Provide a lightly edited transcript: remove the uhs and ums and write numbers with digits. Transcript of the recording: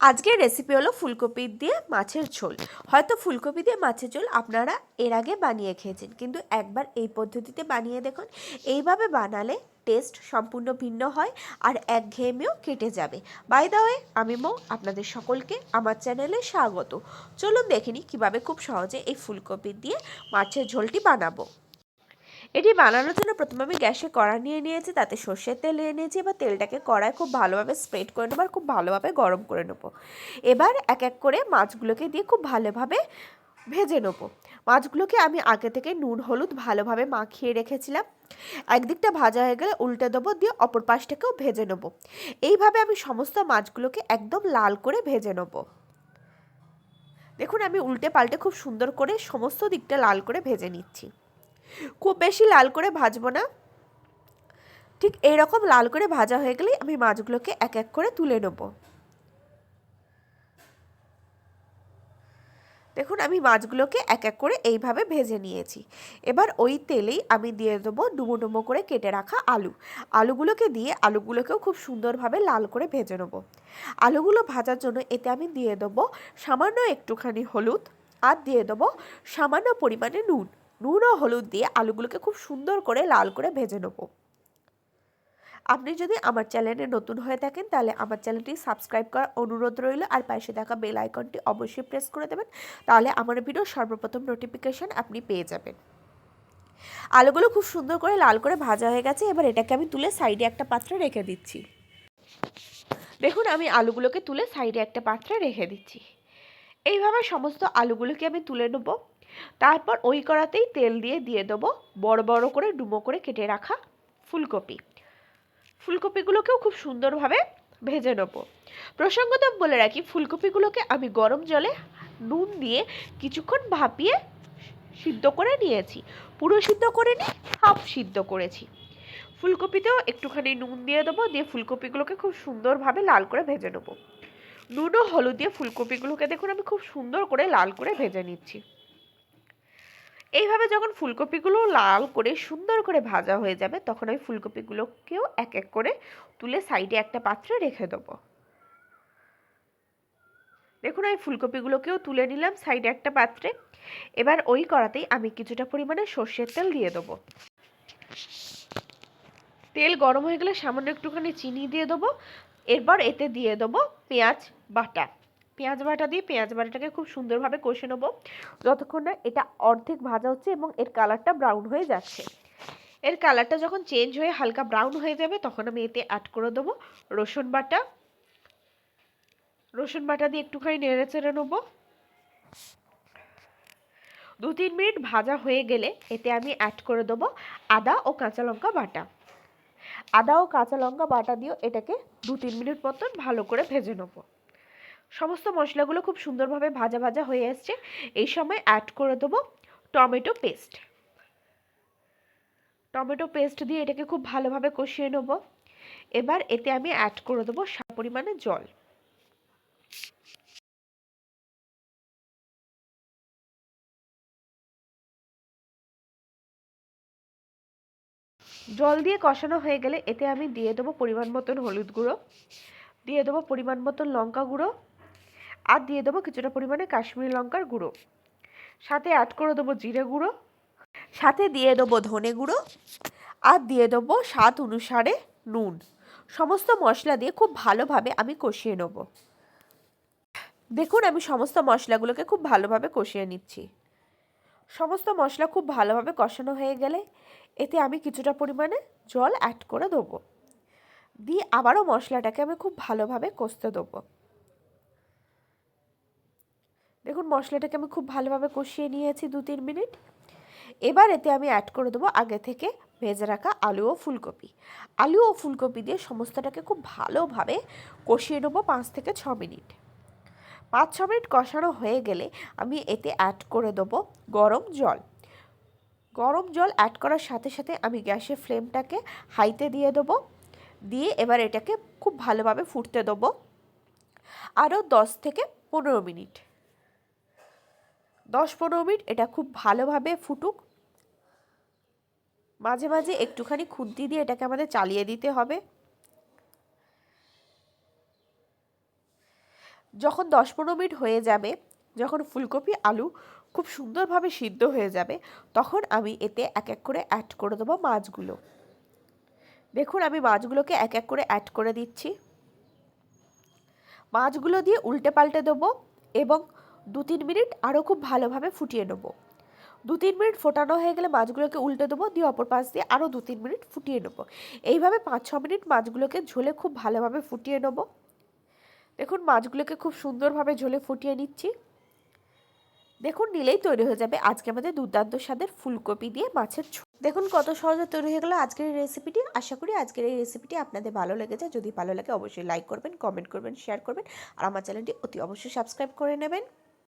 আজকের রেসিপি হলো ফুলকপি দিয়ে মাছের ঝোল। হয়তো ফুলকপি দিয়ে মাছের ঝোল আপনারা এর আগে বানিয়ে খেয়েছেন, কিন্তু একবার এই পদ্ধতিতে বানিয়ে দেখুন। এইভাবে বানালে টেস্ট সম্পূর্ণ ভিন্ন হয় আর একঘেয়েমিও কেটে যাবে। বাই দ্য ওয়ে, আমি মৌ, আপনাদের সকলকে আমার চ্যানেলে স্বাগত। চলুন দেখে নিই কীভাবে খুব সহজে এই ফুলকপি দিয়ে মাছের ঝোলটি বানাবো। এটি বানানোর জন্য প্রথমে আমি গ্যাসে কড়া নিয়ে নিয়েছি, তাতে সর্ষের তেল নিয়ে নিয়েছি। এবার তেলটাকে কড়ায় খুব ভালোভাবে স্প্রেড করে নেবো আর খুব ভালোভাবে গরম করে নেবো। এবার এক এক করে মাছগুলোকে দিয়ে খুব ভালোভাবে ভেজে নেবো। মাছগুলোকে আমি আগে থেকে নুন হলুদ ভালোভাবে মাখিয়ে রেখেছিলাম। একদিকটা ভাজা হয়ে গেলে উল্টে দেবো, দিয়ে অপর পাশটাকেও ভেজে নেবো। এইভাবে আমি সমস্ত মাছগুলোকে একদম লাল করে ভেজে নেবো। দেখুন, আমি উল্টে পাল্টে খুব সুন্দর করে সমস্ত দিকটা লাল করে ভেজে নিচ্ছি। খুব বেশি লাল করে ভাজবো না, ঠিক এইরকম লাল করে ভাজা হয়ে গেলেই আমি মাছগুলোকে এক এক করে তুলে নেব। দেখুন, আমি মাছগুলোকে এক এক করে এইভাবে ভেজে নিয়েছি। এবার ওই তেলেই আমি দিয়ে দেবো ডুমো ডুমো করে কেটে রাখা আলুগুলোকে দিয়ে আলুগুলোকেও খুব সুন্দরভাবে লাল করে ভেজে নেব। আলুগুলো ভাজার জন্য এতে আমি দিয়ে দেবো সামান্য একটুখানি হলুদ আর দিয়ে দেবো সামান্য পরিমাণে নুন ও হলুদ দিয়ে আলুগুলোকে খুব সুন্দর করে লাল করে ভেজে নেব। আপনি যদি আমার চ্যানেলে নতুন হয়ে থাকেন তাহলে আমার চ্যানেলটি সাবস্ক্রাইব করার অনুরোধ রইল, আর পাশে থাকা বেল আইকনটি অবশ্যই প্রেস করে দেবেন, তাহলে আমার ভিডিও সর্বপ্রথম নোটিফিকেশন আপনি পেয়ে যাবেন। আলুগুলো খুব সুন্দর করে লাল করে ভাজা হয়ে গেছে। এবার এটাকে আমি তুলে সাইডে একটা পাত্রে রেখে দিচ্ছি। দেখুন, আমি আলুগুলোকে তুলে সাইডে একটা পাত্রে রেখে দিচ্ছি। এইভাবে সমস্ত আলুগুলোকে আমি তুলে নেব। তারপর ওই কড়াতেই তেল দিয়ে দেবো বড় বড় করে ডুমো করে কেটে রাখা ফুলকপিগুলোকেও খুব সুন্দরভাবে ভেজে নেব। প্রসঙ্গত বলে রাখি, ফুলকপিগুলোকে আমি গরম জলে নুন দিয়ে কিছুক্ষণ ভাপিয়ে সিদ্ধ করে নিয়েছি। পুরো সিদ্ধ করে নিই, হাফ সিদ্ধ করেছি। ফুলকপিতেও একটুখানি নুন দিয়ে দেবো, দিয়ে ফুলকপিগুলোকে খুব সুন্দরভাবে লাল করে ভেজে নেব। নুন ও হলুদ দিয়ে ফুলকপিগুলোকে দেখুন আমি খুব সুন্দর করে লাল করে ভেজে নিচ্ছি। এইভাবে যখন ফুলকপিগুলো লাল করে সুন্দর করে ভাজা হয়ে যাবে, তখন আমি ফুলকপিগুলোকেও এক এক করে তুলে সাইডে একটা পাত্রে রেখে দেবো। দেখুন, আমি ফুলকপিগুলোকেও তুলে নিলাম সাইডে একটা পাত্রে। এবার ওই কড়াতেই আমি কিছুটা পরিমাণে সর্ষের তেল দিয়ে দেবো। তেল গরম হয়ে গেলে সামান্য একটুখানি চিনি দিয়ে দেবো। এরপর এতে দিয়ে দেবো পেঁয়াজ বাটা দিয়ে পেঁয়াজ বাটাটাকে খুব সুন্দরভাবে কষে নেবো, যতক্ষণ না এটা অর্ধেক ভাজা হচ্ছে এবং এর কালারটা ব্রাউন হয়ে যাচ্ছে। এর কালারটা যখন চেঞ্জ হয়ে হালকা ব্রাউন হয়ে যাবে, তখন আমি এতে অ্যাড করে দেবো রসুন বাটা দিয়ে একটুখানি নেড়ে চেড়ে নেবো। 2-3 মিনিট ভাজা হয়ে গেলে এতে আমি অ্যাড করে দেবো আদা ও কাঁচা লঙ্কা বাটা দিয়ে এটাকে 2-3 মিনিট মতন ভালো করে ভেজে নেবো। সমস্ত মশলাগুলো খুব সুন্দরভাবে ভাজা হয়ে আসছে। এই সময় অ্যাড করে দেবো টমেটো পেস্ট দিয়ে এটাকে খুব ভালোভাবে কষিয়ে নেব। এবার এতে আমি অ্যাড করে দেবো পরিমাণে জল দিয়ে কষানো হয়ে গেলে এতে আমি দিয়ে দেবো পরিমাণ মতন হলুদ গুঁড়ো, দিয়ে দেবো পরিমাণ মতন লঙ্কা গুঁড়ো, আর দিয়ে দেবো কিছুটা পরিমাণে কাশ্মীরি লঙ্কার গুঁড়ো। সাথে অ্যাড করে দেবো জিরে গুঁড়ো, সাথে দিয়ে দেবো ধনে গুঁড়ো, আর দিয়ে দেবো স্বাদ অনুসারে নুন। সমস্ত মশলা দিয়ে খুব ভালোভাবে আমি কষিয়ে নেব। দেখুন, আমি সমস্ত মশলাগুলোকে খুব ভালোভাবে কষিয়ে নিচ্ছি। সমস্ত মশলা খুব ভালোভাবে কষানো হয়ে গেলে এতে আমি কিছুটা পরিমাণে জল অ্যাড করে দেবো, দিয়ে আবারও মশলাটাকে আমি খুব ভালোভাবে কষতে দেবো। দেখুন, মশলাটাকে আমি খুব ভালোভাবে কষিয়ে নিয়েছি 2-3 মিনিট। এবার এতে আমি অ্যাড করে দেবো আগে থেকে ভেজে রাখা আলু ও ফুলকপি দিয়ে সমস্তটাকে খুব ভালোভাবে কষিয়ে নেবো 5 থেকে 6 মিনিট। 5-6 মিনিট কষানো হয়ে গেলে আমি এতে অ্যাড করে দেবো গরম জল অ্যাড করার সাথে সাথে আমি গ্যাসের ফ্লেমটাকে হাইতে দিয়ে দেবো, দিয়ে এবার এটাকে খুব ভালোভাবে ফুটতে দেবো আরও 10 থেকে 15 মিনিট। 10-15 মিনিট এটা খুব ভালোভাবে ফুটুক। মাঝে মাঝে একটুখানি খুন্তি দিয়ে এটাকে আমাদের চালিয়ে দিতে হবে। যখন 10-15 মিনিট হয়ে যাবে, যখন ফুলকপি আলু খুব সুন্দরভাবে সিদ্ধ হয়ে যাবে, তখন আমি এতে এক এক করে অ্যাড করে দেবো মাছগুলো। দেখুন আমি মাছগুলোকে এক এক করে অ্যাড করে দিচ্ছি। মাছগুলো দিয়ে উল্টে পাল্টে দেবো এবং 2-3 মিনিট আরও খুব ভালোভাবে ফুটিয়ে নেবো। 2-3 মিনিট ফোটানো হয়ে গেলে মাছগুলোকে উল্টে দেবো, দিয়ে অপর পাশ দিয়ে আরও 2-3 মিনিট ফুটিয়ে নেবো। এইভাবে 5-6 মিনিট মাছগুলোকে ঝোলে খুব ভালোভাবে ফুটিয়ে নেবো। দেখুন মাছগুলোকে খুব সুন্দরভাবে ঝোলে ফুটিয়ে নিচ্ছি। দেখুন নিলেই তৈরি হয়ে যাবে আজকে আমাদের দুর্দান্ত স্বাদের ফুলকপি দিয়ে মাছের ঝোল। দেখুন কত সহজে তৈরি হয়ে গেল আজকের এই রেসিপিটি। আশা করি আজকের এই রেসিপিটি আপনাদের ভালো লেগেছে। যদি ভালো লাগে অবশ্যই লাইক করবেন, কমেন্ট করবেন, শেয়ার করবেন আর আমার চ্যানেলটি অতি অবশ্যই সাবস্ক্রাইব করে নেবেন।